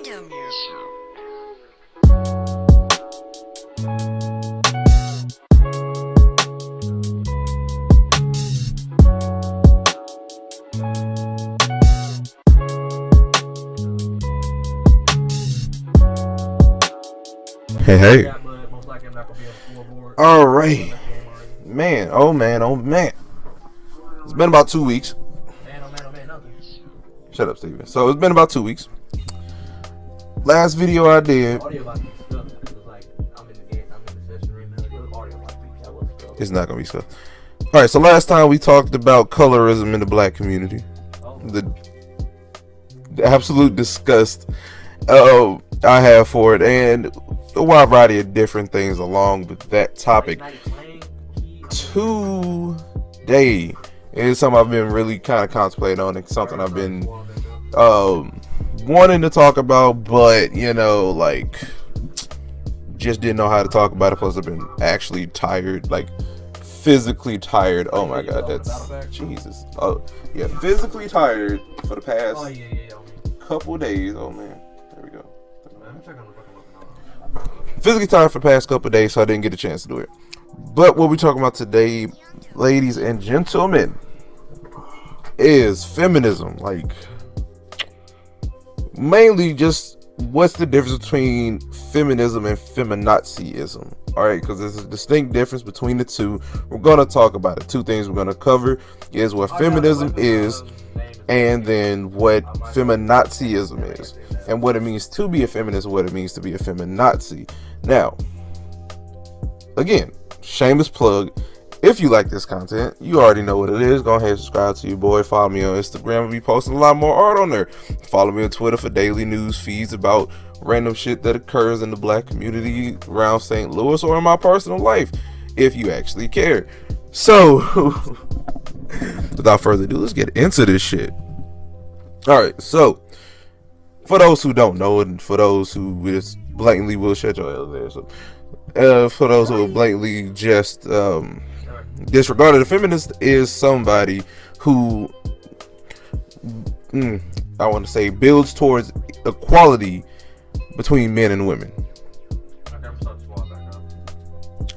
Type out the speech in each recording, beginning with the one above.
Kingdom. Hey, hey. All right. Man, oh man, oh man. It's been about 2 weeks. Shut up, Steven. So it's been about 2 weeks. Last video I did. It's not going to be stuff. All right, so last time we talked about colorism in the black community. The absolute disgust I have for it, and a wide variety of different things along with that topic. Today is something I've been really kind of contemplating on. It's something I've been wanting to talk about, but just didn't know how to talk about it. Plus, I've been actually tired, physically tired. Oh my god, that's Jesus. Oh yeah, physically tired for the past couple days. Oh man, there we go. Physically tired for the past couple days, so I didn't get a chance to do it. But what we're talking about today, ladies and gentlemen, is feminism. Mainly just what's the difference between feminism and feminazism. Alright, because there's a distinct difference between the two. We're going to talk about it. Two things we're going to cover is what feminism is, and then what feminazism is, and what it means to be a feminist, what it means to be a feminazi. Now, again, shameless plug. If you like this content, you already know what it is. Go ahead and subscribe to your boy. Follow me on Instagram. I'll be posting a lot more art on there. Follow me on Twitter for daily news feeds about random shit that occurs in the black community around St. Louis or in my personal life, if you actually care. So, without further ado, let's get into this shit. Alright, so, for those who don't know, and for those who just blatantly will shut your hell there, so, for those who will blatantly just disregarded, a feminist is somebody who I want to say builds towards equality between men and women.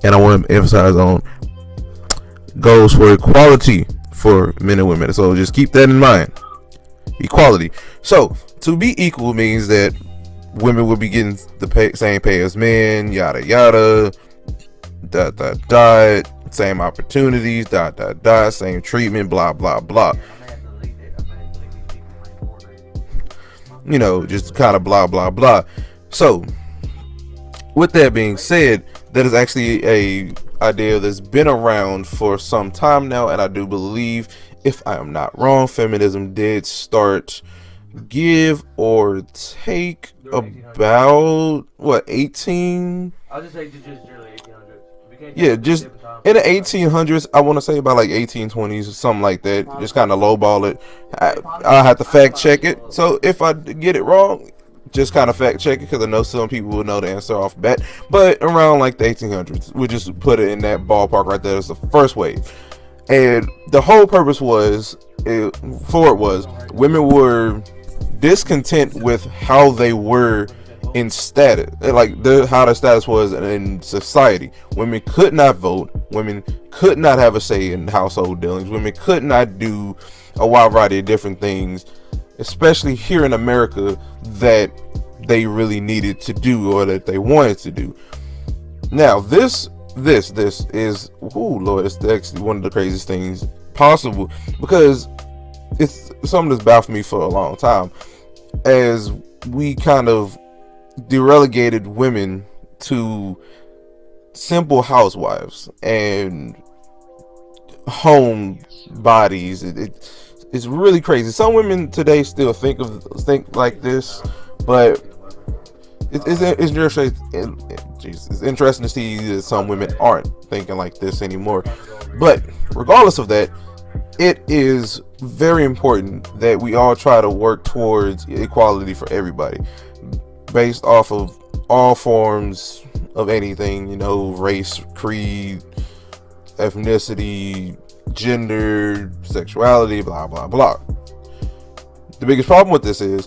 And I want to emphasize on goes for equality for men and women. So just keep that in mind. Equality. So to be equal means that women will be getting the same pay as men, yada yada, dot dot dot, same opportunities, dot dot dot, same treatment, blah blah blah. Just kind of blah blah blah. So with that being said, that is actually a idea that's been around for some time now, and I do believe, if I am not wrong, feminism did start, give or take, about 18. I'll just say just generally 1800s. Yeah, just in the 1800s. I want to say about 1820s or something like that. Just kind of lowball it. I'll have to fact check it. So if I get it wrong, just kind of fact check it, because I know some people will know the answer off bat. But around the 1800s, we just put it in that ballpark right there. It's the first wave, and the whole purpose was women were discontent with how they were in status, how their status was in society. Women could not vote. Women could not have a say in household dealings. Women could not do a wide variety of different things, especially here in America, that they really needed to do or that they wanted to do. Now, this is, Lord, it's actually one of the craziest things possible, because it's something that's baffled me for a long time, as we kind of derelegated women to simple housewives and home bodies. It's really crazy. Some women today still think like this, but it's interesting to see that some women aren't thinking like this anymore. But regardless of that, it is very important that we all try to work towards equality for everybody, based off of all forms of anything, race, creed, ethnicity, gender, sexuality, blah blah blah. The biggest problem with this is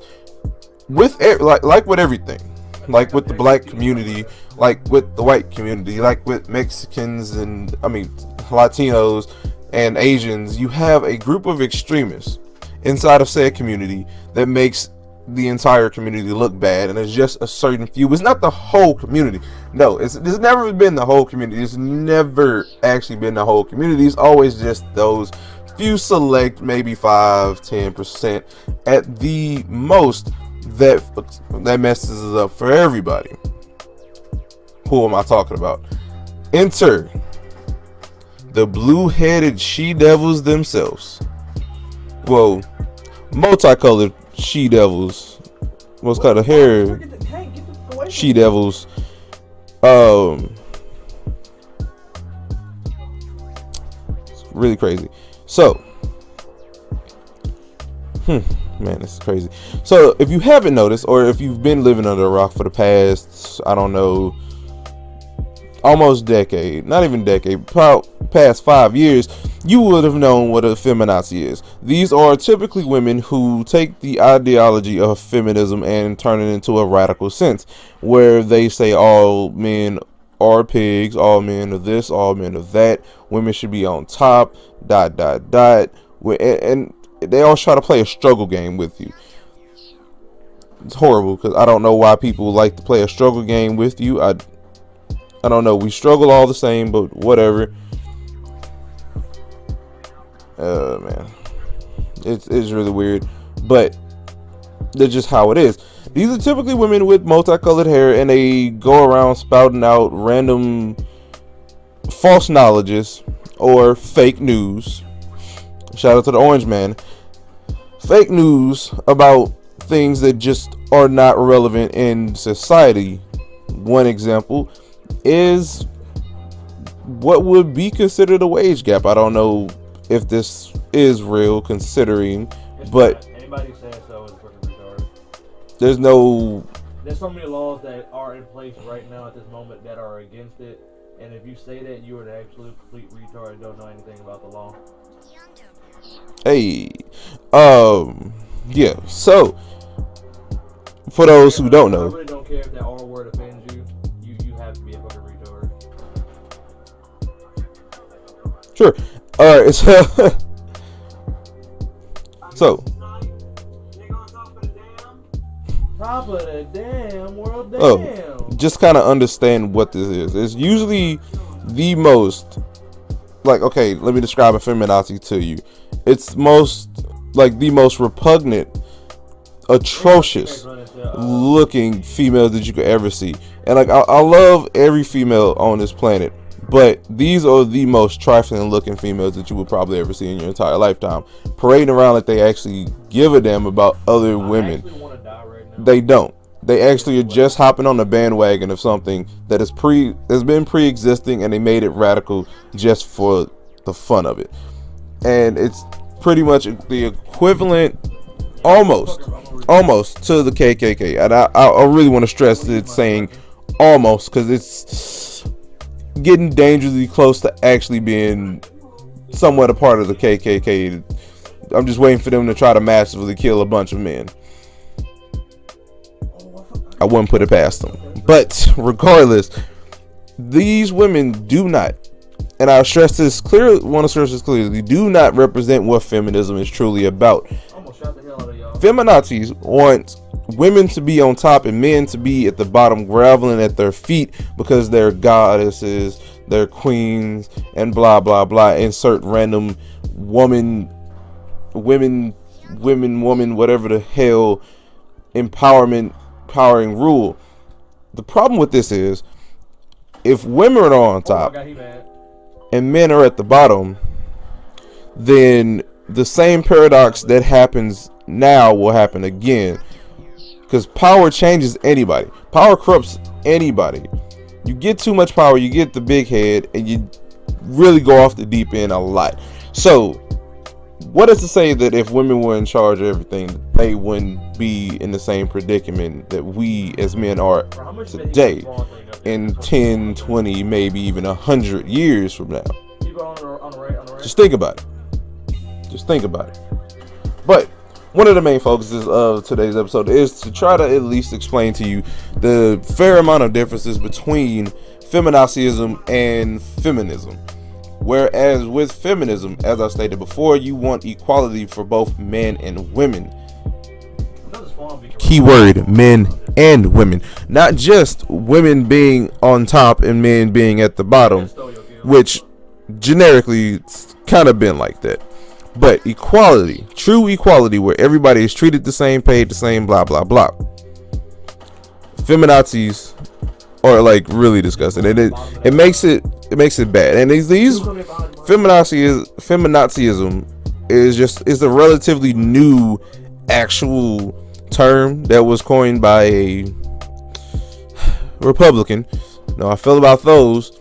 like with everything, like with the black community, like with the white community, like with Mexicans and Latinos and Asians, you have a group of extremists inside of said community that makes the entire community look bad, and it's just a certain few. It's not the whole community. No, it's never been the whole community. It's never actually been the whole community. It's always just those few select, maybe 5-10% at the most, that messes it up for everybody. Who am I talking about? Enter the blue-headed she-devils themselves. Well, multicolored she-devils. What's called a hair she-devils. It's really crazy. So, man, this is crazy. So, if you haven't noticed, or if you've been living under a rock for the past, I don't know, almost decade, not even decade, past 5 years, you would have known what a feminazi is. These are typically women who take the ideology of feminism and turn it into a radical sense, where they say all men are pigs, all men are this, all men are that, women should be on top, ... And they all try to play a struggle game with you. It's horrible, because I don't know why people like to play a struggle game with you. I don't know. We struggle all the same, but whatever. Man, it's really weird, but that's just how it is. These are typically women with multicolored hair, and they go around spouting out random false knowledges or fake news. Shout out to the Orange Man. Fake news about things that just are not relevant in society. One example is what would be considered a wage gap. I don't know if this is real, considering, but anybody says so is fucking retarded. There's so many laws that are in place right now at this moment that are against it, and if you say that, you are an absolute complete retard and don't know anything about the law. Hey, yeah. So, for those who don't know, I really don't care if that R word offends you. You have to be a fucking retard. Sure. All right. So. Top of the damn world. Damn. Oh, just kind of understand what this is. It's usually the most, like, okay, let me describe a feminazi to you. It's the most repugnant, atrocious looking females that you could ever see. And like, I love every female on this planet, but these are the most trifling looking females that you would probably ever see in your entire lifetime, parading around like they actually give a damn about other women. They don't. They actually are just hopping on the bandwagon of something that has been pre-existing, and they made it radical just for the fun of it. And it's pretty much the equivalent, almost to the KKK. And I really want to stress that it's saying almost, because it's getting dangerously close to actually being somewhat a part of the KKK. I'm just waiting for them to try to massively kill a bunch of men. I wouldn't put it past them. But regardless, these women do not, and I stress this clearly, do not represent what feminism is truly about. Feminazis want women to be on top and men to be at the bottom, groveling at their feet because they're goddesses, they're queens, and blah blah blah. Insert random woman, whatever the hell, empowering rule. The problem with this is, if women are on top and men are at the bottom, then the same paradox that happens now will happen again, because power changes anybody. Power corrupts anybody. You get too much power, you get the big head, and you really go off the deep end a lot. So what is to say that if women were in charge of everything, they wouldn't be in the same predicament that we as men are today in 10, 20, maybe even 100 years from now? Just think about it. But one of the main focuses of today's episode is to try to at least explain to you the fair amount of differences between feminaziism and feminism. Whereas with feminism, as I stated before, you want equality for both men and women. Keyword, men and women. Not just women being on top and men being at the bottom, which generically it's kind of been like that. But equality, true equality, where everybody is treated the same, paid the same, blah blah blah. Feminazis are like really disgusting, and it makes it bad. And these feminazism is a relatively new actual term that was coined by a Republican. Now I feel about those.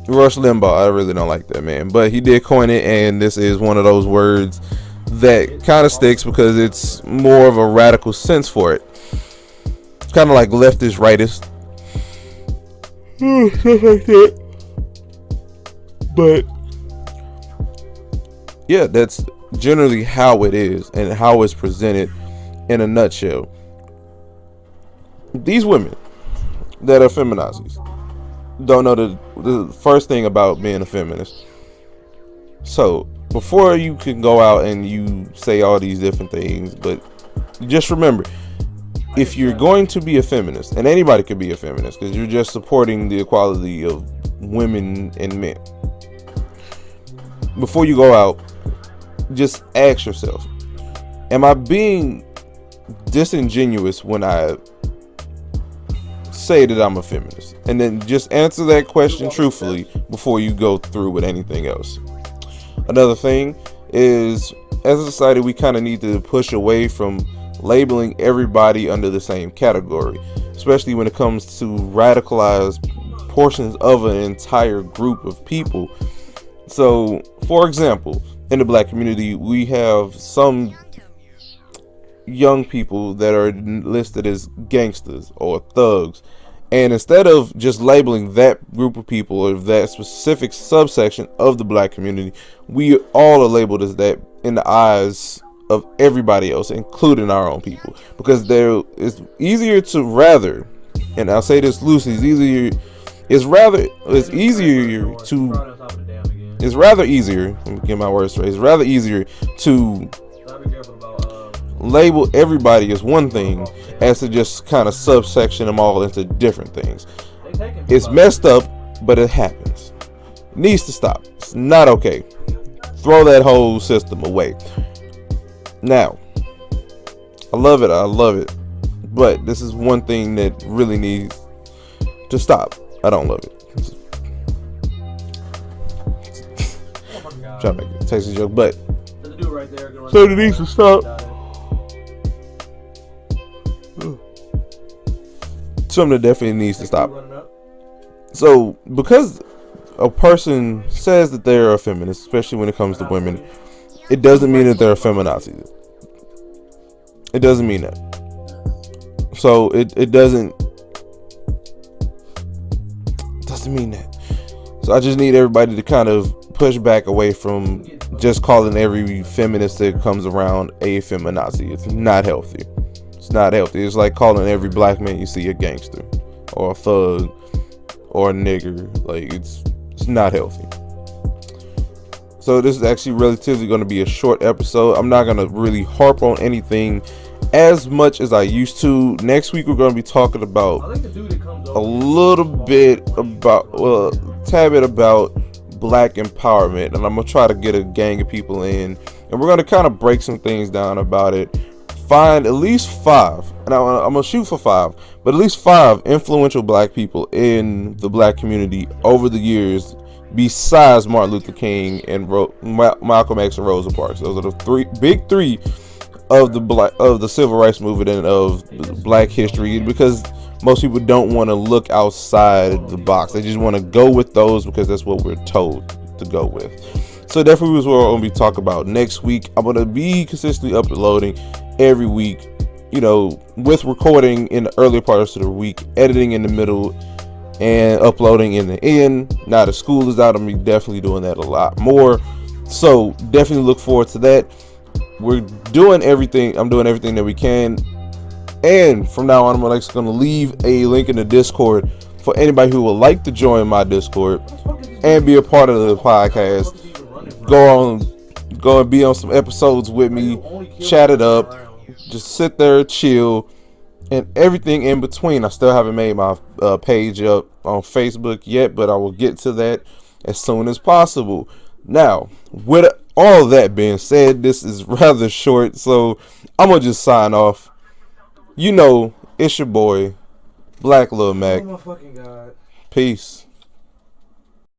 Rush Limbaugh, I really don't like that man, but he did coin it, and this is one of those words that kind of sticks because it's more of a radical sense for it. Kind of like leftist, rightist, stuff like that. But yeah, that's generally how it is and how it's presented in a nutshell. These women that are feminazis don't know the first thing about being a feminist. So before you can go out and you say all these different things, but just remember, if you're going to be a feminist, and anybody could be a feminist because you're just supporting the equality of women and men, before you go out, just ask yourself, am I being disingenuous when I say that I'm a feminist? And then just answer that question truthfully before you go through with anything else. Another thing is, as a society, we kind of need to push away from labeling everybody under the same category, especially when it comes to radicalized portions of an entire group of people. So, for example, in the black community, we have some young people that are listed as gangsters or thugs, and instead of just labeling that group of people or that specific subsection of the black community, we all are labeled as that in the eyes of everybody else, including our own people, because it's easier to rather, and I'll say this loosely, it's rather easier, let me get my words straight, it's rather easier to label everybody as one thing as to just kind of subsection them all into different things. It's messed up, but it happens. It needs to stop. It's not okay. Throw that whole system away. Now, I love it, but this is one thing that really needs to stop. I don't love it. Trying to make a tasty joke, but so it needs to stop. Something that definitely needs to stop. So, because a person says that they're a feminist, especially when it comes to women, it doesn't mean that they're a feminazi. It doesn't mean that. So it doesn't mean that. So I just need everybody to kind of push back away from just calling every feminist that comes around a feminazi. It's not healthy. It's not healthy. It's like calling every black man you see a gangster or a thug or a nigger. Like, it's not healthy. So this is actually relatively going to be a short episode. I'm not going to really harp on anything as much as I used to. Next week we're going to be talking about a little bit about, well, a tad bit about black empowerment, and I'm going to try to get a gang of people in, and we're going to kind of break some things down about it. Find at least 5, and I'm gonna shoot for 5, but at least 5 influential black people in the black community over the years, besides Martin Luther King and Malcolm X and Rosa Parks. Those are the big three of the civil rights movement and of black history, because most people don't want to look outside the box. They just want to go with those because that's what we're told to go with. So definitely is what we're going to be talking about next week. I'm going to be consistently uploading every week, with recording in the earlier parts of the week, editing in the middle, and uploading in the end. Now that school is out, I'm definitely doing that a lot more. So definitely look forward to that. we're doing everything. I'm doing everything that we can. And from now on, I'm going to leave a link in the Discord for anybody who would like to join my Discord and be a part of the podcast. Go and be on some episodes with me, chat it up, just sit there, chill, and everything in between. I still haven't made my page up on Facebook yet, but I will get to that as soon as possible. Now, with all that being said, this is rather short, so I'm going to just sign off. You know, it's your boy, Black Lil Mac. Oh my fucking God. Peace.